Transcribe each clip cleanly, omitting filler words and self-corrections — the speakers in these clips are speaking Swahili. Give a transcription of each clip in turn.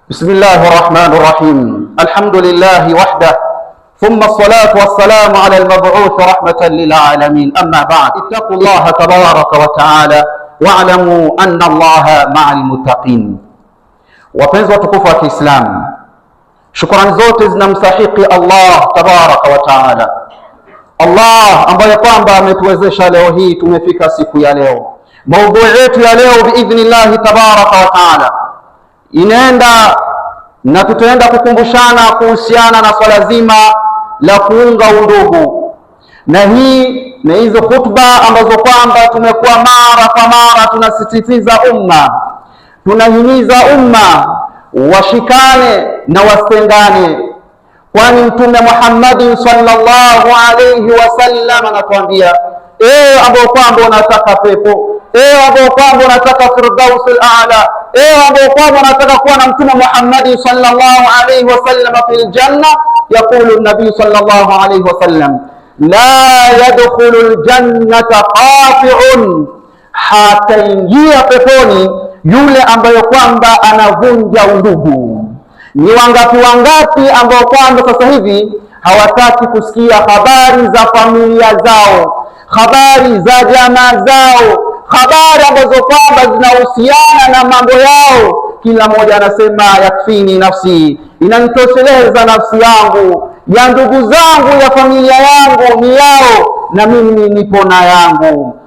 بسم الله الرحمن الرحيم. الحمد لله وحده ثم الصلاة والسلام على المبعوث رحمة للعالمين. أما بعد، اتقوا الله تبارك وتعالى واعلموا أن الله مع المتقين. Wapenzi watukufu wa Kiislamu, shukrani zote zinamstahiki Allah tabaraka wa taala, Allah ambaye kwamba ametuwezesha leo hii tumefika siku ya leo. Maudhui yetu ya leo biidhnillahi tabaraka wa taala inaenda na tutaenda kukumbushana kuhusiana na swala zima la kuunga undugu, na hii na hizo khutba ambazo kwamba tumekuwa mara kwa mara tunasisitiza umma, tunahimiza umma washikane na wasitengane, kwani Mtume Muhammad sallallahu alayhi wasallam anatuambia, ambao kwamba unataka pepo, ambao kwamba unataka firdausul a'la, ambao kwamba unataka kuwa na Mtume Muhammad sallallahu alayhi wasallam fil janna, yaqulu an-nabi sallallahu alayhi wasallam, la yadkhulu al-jannata qati'un, hataingia peponi yule ambaye kwamba anavunja undugu. Ni wangapi ambao kwamba sasa hivi hawataki kusikia habari za familia zao, habari za jamaa zao, habari ambazo kwamba zinahusiana na mambo yao. Kila mmoja anasema yakfini nafsi, inanitosheleza nafsi yangu, ya ndugu zangu, ya familia yangu ni yao, na mimi nipo na yangu.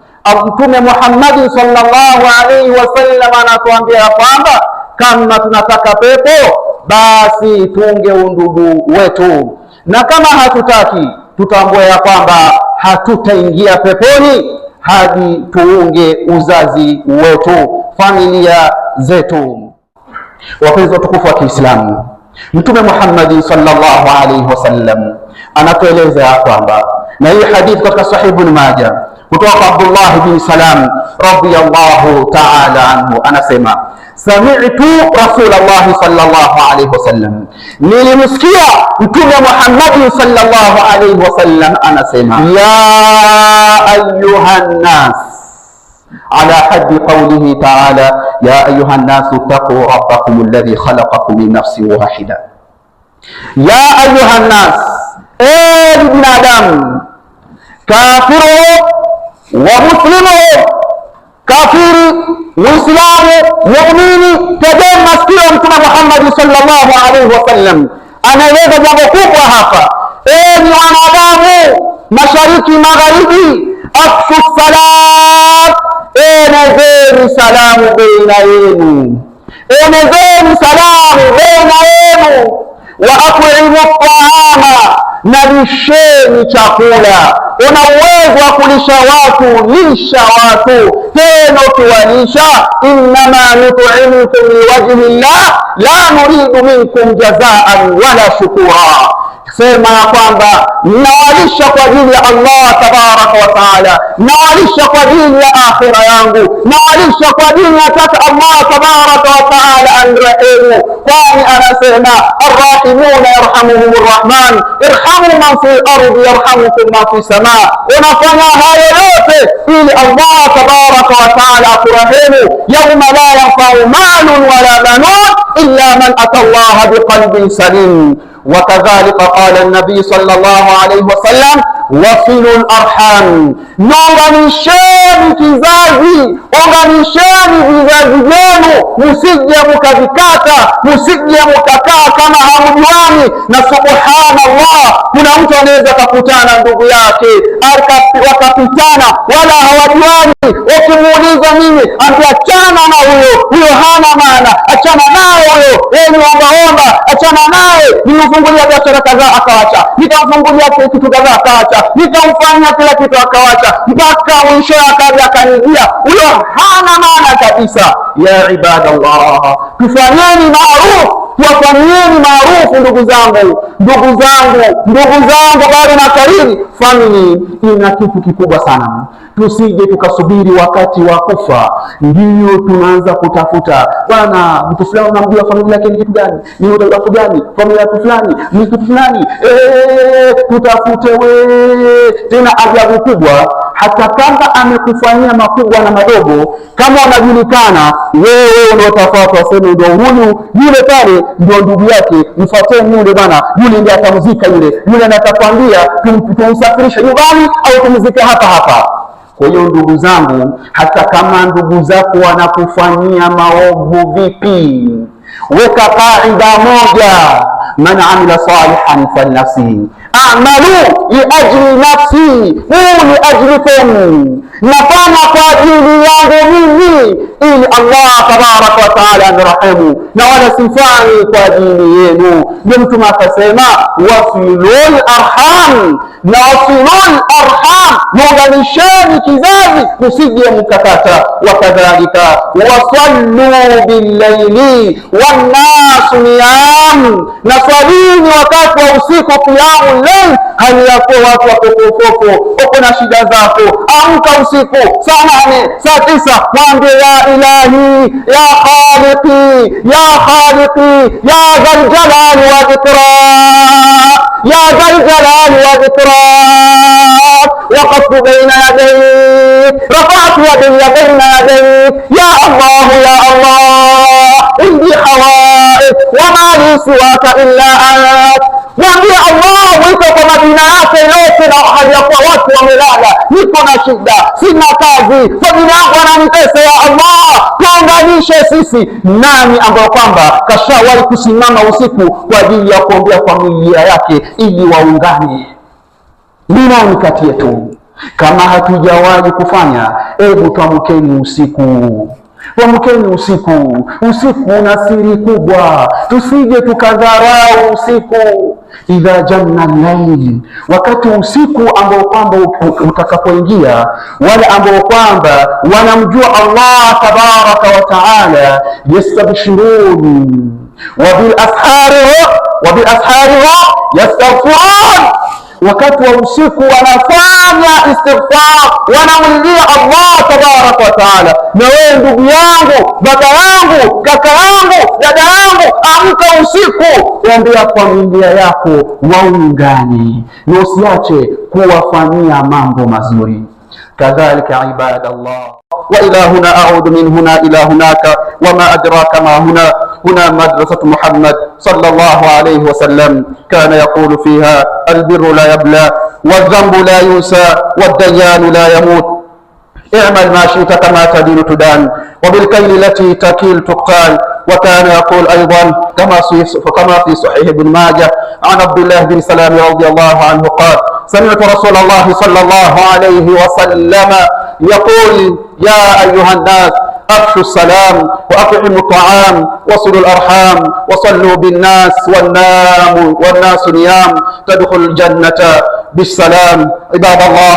Mtume Muhammad sallallahu alaihi wasallam anatuambia kwamba kama tunataka pepo basi tuunge undugu wetu, na kama hatutaki tutambue ya kwamba hatutaingia peponi hadi tuunge uzazi wetu, familia zetu. Wapenzi watukufu wa Kiislamu, Mtume Muhammad sallallahu alaihi wasallam anatueleza ya kwamba, na hii hadithi katika Sahih Ibn Majah kutoka Abdullah bin Salam radiyallahu ta'ala anhu, anasema sami'tu Rasulullah sallallahu alayhi wasallam, nilimsikia Mtume Muhammad sallallahu alayhi wasallam anasema, ya ayuhan nas, ala haddi qawlihi ta'ala, ya ayuhan nas taqu rabbakum alladhi khalaqakum min nafsin wahida. Ya ayuhan nas, ibn adam, kafiru wa muslimu, kafiri, muislamu, muumini, tegeni masikio. Mtume Muhammad sallallahu alaihi wasallam anaeleza jambo kubwa hapa. Enyi wanadamu, mashariki magharibi, afshu salat, enezeni salamu baina yenu, enezeni salamu baina yenu, wa at'imu ta'ama, na lisheni chakula. Una uwezo wa kulisha watu, lisha watu, tena ukiwalisha, innama nut'imukum liwajhi llah la nuridu minkum jazaan wala shukura. Sema ya kwamba nawalisha kwa ajili ya Allah tabaraka wa taala, nawalisha kwa ajili ya akhira yangu, nawalisha kwa ajili ya taka Allah tabaraka wa taala anrahemu, kwani anasema arrahimuna yarhamuhumur rahman irhamu man fil ardi yarhamukum man fis samaa. Unafanya hayo yote ili Allah tabaraka wa taala akurahemu, yawma la yanfa'u malun wala banun illa man ata Allah biqalbin salim. وكذلك قال النبي صلى الله عليه وسلم وصلوا الأرحام، unganisheni kizazi, unganisheni vizazi vyenu, musije mkavikata, musije mkakaa kama hamjuani. Na subhanallah, kuna mtu anaweza kukutana ndugu yake wakapitana wala hawajuani, ukimuuliza mimi angeachana na huyo hana maana, achana naye huyo, omba, achana naye, nimefungulia biashara kadhaa akawacha, nikamfungulia kitu kadhaa akawacha, nikamfanya kila kitu akawacha, mpaka mwisho akaja akanijia, huyo hana maana kabisa. Ya ibadallah, tufanyeni maarufu, tuwafanyeni maarufu ndugu zangu, bado na kariri, family ina kitu kikubwa sana. Tusije tukasubiri wakati wa kufa ndio tunaanza kutafuta, bwana mtu fulani unamjua familia yake ni kitu gani, ni watu gani, familia yake fulani ni kitu fulani, tutafute tena. Ajabu kubwa, hata kama amekufanyia makubwa na madogo, kama unajulikana wewe unaotafuta waseme ndio huyu yule pale ndio ndugu yake, mfuateni yule bwana, yule ndiye atamzika yule anatakwambia tumsafirishe nyumbani au tumzike hapa hapa. Kwa hiyo ndugu zangu, hata kama ndugu zako wanakufanyia maovu vipi, weka kaida moja, man amila salihan falinafsihi, a'malu li ajli nafsi li ajlikum, nafanya kwa ajili yangu mimi ili Allah tabaraka wa taala anirehemu, na wala sifanyi kwa ajili yenu. Ndio Mtume akasema wasilul arham, na wasilul arham, muunganisheni kizazi msije mkakata. Wakadhalika wasallu billaili wannasu niyam, na swalini wakati wa usiku qiyamul layl, hali yako watu wako fofofo, uko na shida zako, amka usiku saa 8 saa 9, mwambie ya ilahi ya khaliqi ya khaliqi ya dhal jalali wal ikram ya dhal jalali wal ikram, waqaftu baina yadayk rafa'tu yadayya baina yadayk ya Allah ya Allah indi hawaik wa ma li siwaka illa ant. Mwambie Allah, mwite kwa majina yake yote, na hali ya kuwa watu wamelala, niko na shida, sina kazi, familia yangu wananitesa, ya Allah tuunganishe sisi. Nani ambao kwamba kashawahi kusimama usiku kwa ajili ya kuombea familia yake ili waungane? Ni nani kati yetu? Kama hatujawahi kufanya, hebu tuamkeni usiku. Tuamkeni usiku. Usiku una siri kubwa, tusije tukadharau usiku. Idha janna al-layl, wakati usiku ambao kwamba utakapoingia, wale ambao kwamba wanamjua Allah tabaraka wa taala, yastabshirun wa bil ashari yastaghfirun. Wakati wa usiku wanafanya istighfar, wanamlilia Allah tabaraka wa taala. Na wewe ndugu yangu, baba yangu, kaka yangu, dada yangu, amka usiku, ombea familia yako waungane, na usiache kuwafanyia mambo mazuri. Kadhalika ibadallah, wa ila huna a'udu min huna ila hunaka wa ma adraka ma huna. هنا مدرسة محمد صلى الله عليه وسلم كان يقول فيها البر لا يبلى والذنب لا ينسى والديان لا يموت، اعمل ما شئت كما تدين تدان وبالكيل التي تكيل تقال. وكان يقول أيضا كما في صحيح ابن ماجه عن عبد الله بن سلام رضي الله عنه قال سمعت رسول الله صلى الله عليه وسلم يقول يا أيها الناس أفشوا السلام وأطعموا الطعام وصلوا الأرحام وصلوا بالناس والناس نيام تدخل الجنة بالسلام. عباد الله،